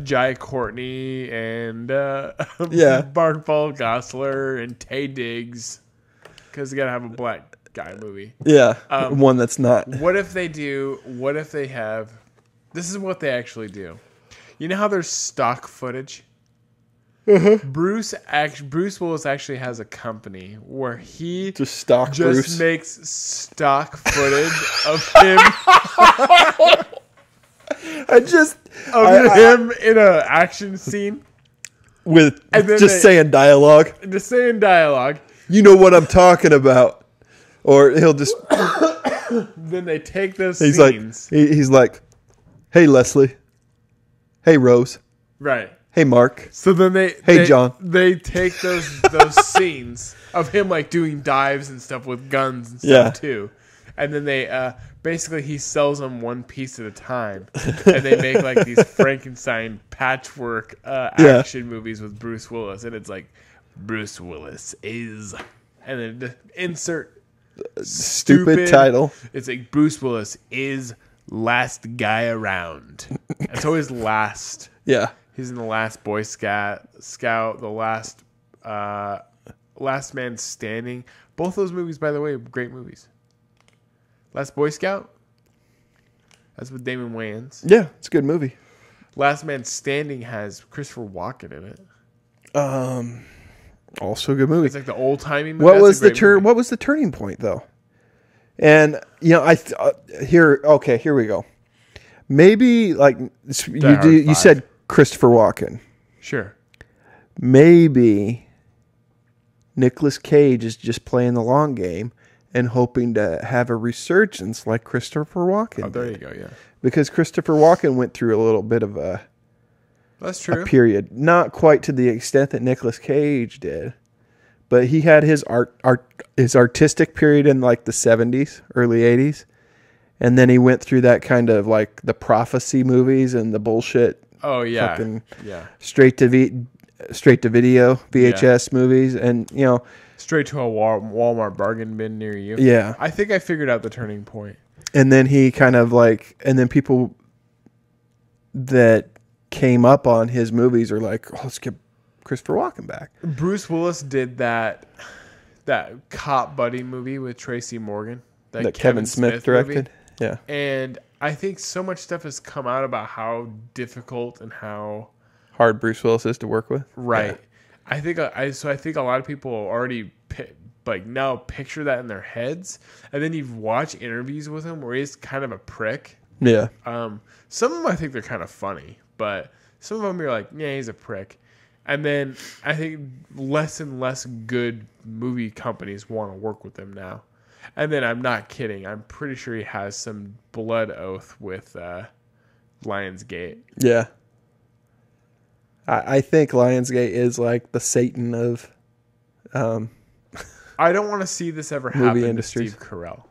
Jai Courtney and Mark Paul Gosselaar and Taye Diggs, because you gotta have a black guy movie. Yeah, one that's not. What if they have? This is what they actually do. You know how there's stock footage? Bruce Willis actually has a company where he just makes stock footage of him. Him in an action scene with saying dialogue. Just saying dialogue. You know what I'm talking about. Or he'll just. Then they take those scenes. He's like, hey Leslie, hey Rose, right. Hey Mark. So then John. They take those scenes of him like doing dives and stuff with guns and stuff too, and then they basically he sells them one piece at a time, and they make like these Frankenstein patchwork action movies with Bruce Willis, and it's like Bruce Willis is, and then insert stupid title. It's like Bruce Willis is last guy around. It's always last. Yeah. He's in the Last Boy Scout, the Last Man Standing. Both those movies, by the way, great movies. Last Boy Scout, that's with Damon Wayans. Yeah, it's a good movie. Last Man Standing has Christopher Walken in it. Also a good movie. It's like the old timey movie. What was the turning point though? And here we go. Maybe like you said Christopher Walken. Sure. Maybe Nicolas Cage is just playing the long game and hoping to have a resurgence like Christopher Walken. Oh, there you go, yeah. Because Christopher Walken went through a little bit of a period. Not quite to the extent that Nicolas Cage did. But he had his his artistic period in like the 70s, early 80s. And then he went through that kind of like the prophecy movies and the bullshit. Oh yeah, straight to video VHS movies, and straight to a Walmart bargain bin near you. Yeah, I think I figured out the turning point. And then he kind of then people that came up on his movies are like, let's get Christopher Walken back. Bruce Willis did that cop buddy movie with Tracy Morgan that Kevin Smith directed. Movie. Yeah, and I think so much stuff has come out about how difficult and how hard Bruce Willis is to work with. Right. Yeah. I think a lot of people already now picture that in their heads, and then you watch interviews with him where he's kind of a prick. Yeah. Some of them I think they're kind of funny, but some of them you're like, yeah, he's a prick. And then I think less and less good movie companies want to work with him now. And then I'm not kidding. I'm pretty sure he has some blood oath with Lionsgate. Yeah. I think Lionsgate is like the Satan of I don't want to see this ever happen to Steve Carell.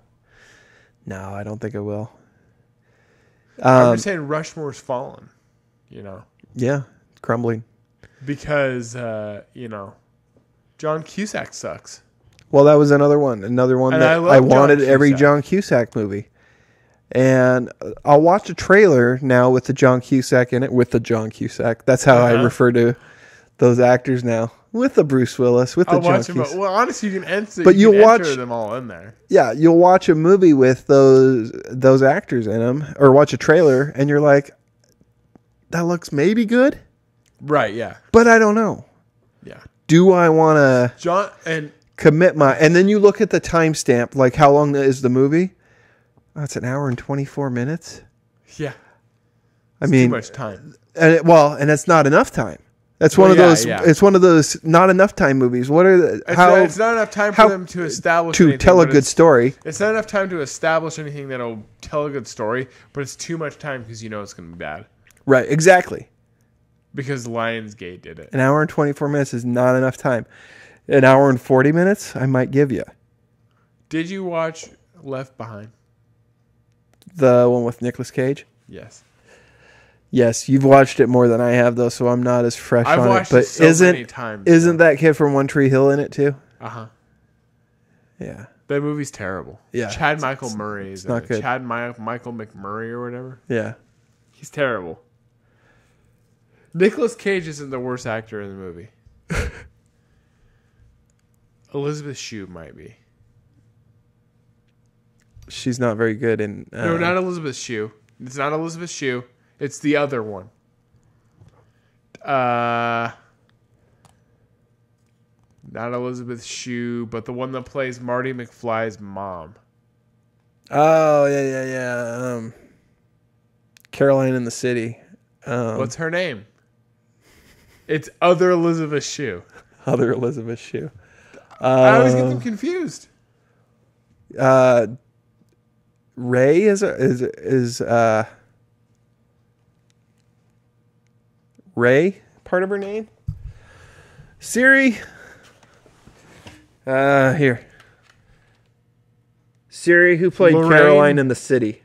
No, I don't think it will. I'm just saying Rushmore's fallen, Yeah, crumbling. Because, John Cusack sucks. Well, that was another one that I wanted every John Cusack movie. And I'll watch a trailer now with the John Cusack in it, with the John Cusack. That's how I refer to those actors now. With the Bruce Willis, with the John Cusack. Well, honestly, you can enter them all in there. Yeah, you'll watch a movie with those actors in them, or watch a trailer, and you're like, that looks maybe good. Right, yeah. But I don't know. Yeah. Do I want to... John and... commit and then you look at the timestamp, like how long is the movie? Oh, it's an hour and 24 minutes. Yeah, I mean, too much time. And it's not enough time. That's one of those. Yeah. It's one of those not enough time movies. What are it's not enough time for them to establish tell a good story. It's not enough time to establish anything that'll tell a good story, but it's too much time because it's going to be bad. Right. Exactly. Because Lionsgate did it. An hour and 24 minutes is not enough time. An hour and 40 minutes, I might give you. Did you watch Left Behind? The one with Nicolas Cage? Yes. Yes, you've watched it more than I have, though, so I'm not as fresh on it. I've watched it many times. Isn't that kid from One Tree Hill in it, too? Uh-huh. Yeah. That movie's terrible. Yeah. Chad Michael Murray is not good. Chad Michael McMurray or whatever. Yeah. He's terrible. Nicolas Cage isn't the worst actor in the movie. Elizabeth Shue might be. She's not very good in... No, not Elizabeth Shue. It's not Elizabeth Shue. It's the other one. Not Elizabeth Shue, but the one that plays Marty McFly's mom. Oh, yeah. Caroline in the City. What's her name? It's other Elizabeth Shue. Other Elizabeth Shue. I always get them confused. Ray is Ray part of her name? Siri. Here. Siri, who played Lorraine? Caroline in the City?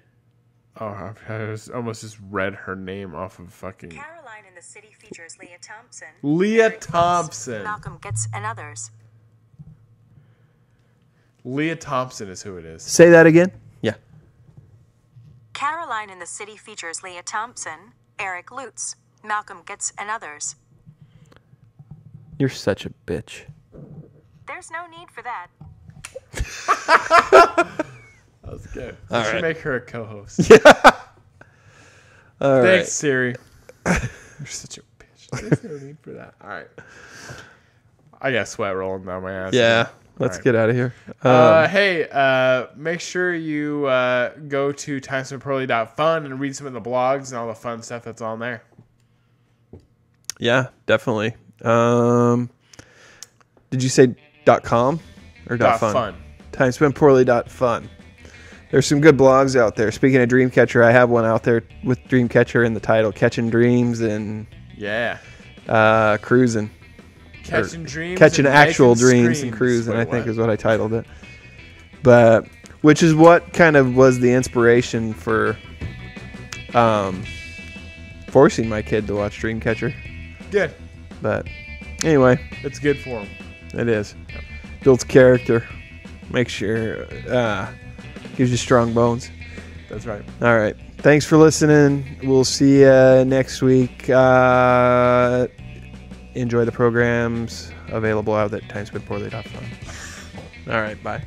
Oh, I almost just read her name off of fucking... Caroline in the City features Leah Thompson. Leah Thompson. Malcolm Gets and others. Leah Thompson is who it is. Say that again? Yeah. Caroline in the City features Leah Thompson, Eric Lutz, Malcolm Gets and others. You're such a bitch. There's no need for that. That was good. All I should right. make her a co-host. All Thanks, right. Siri. You're such a bitch. There's no need for that. All right. I got sweat rolling down my ass. Yeah. Let's get out of here. Hey, make sure you go to timespentpoorly.fun and read some of the blogs and all the fun stuff that's on there. Yeah, definitely. Did you say .com or .fun? Timespentpoorly.fun. There's some good blogs out there. Speaking of Dreamcatcher, I have one out there with Dreamcatcher in the title, Catching Dreams and Cruising. Catching dreams, catching and actual making dreams screams. and cruising, Wait, I think what? is what I titled it. But which is what kind of was the inspiration for forcing my kid to watch Dreamcatcher. Good. But anyway, It's good for him. it is. Builds character. Makes sure gives you strong bones. That's right. All right. Thanks for listening. We'll see you next week. Enjoy the programs available out at timespentpoorly.fun. All right. Bye.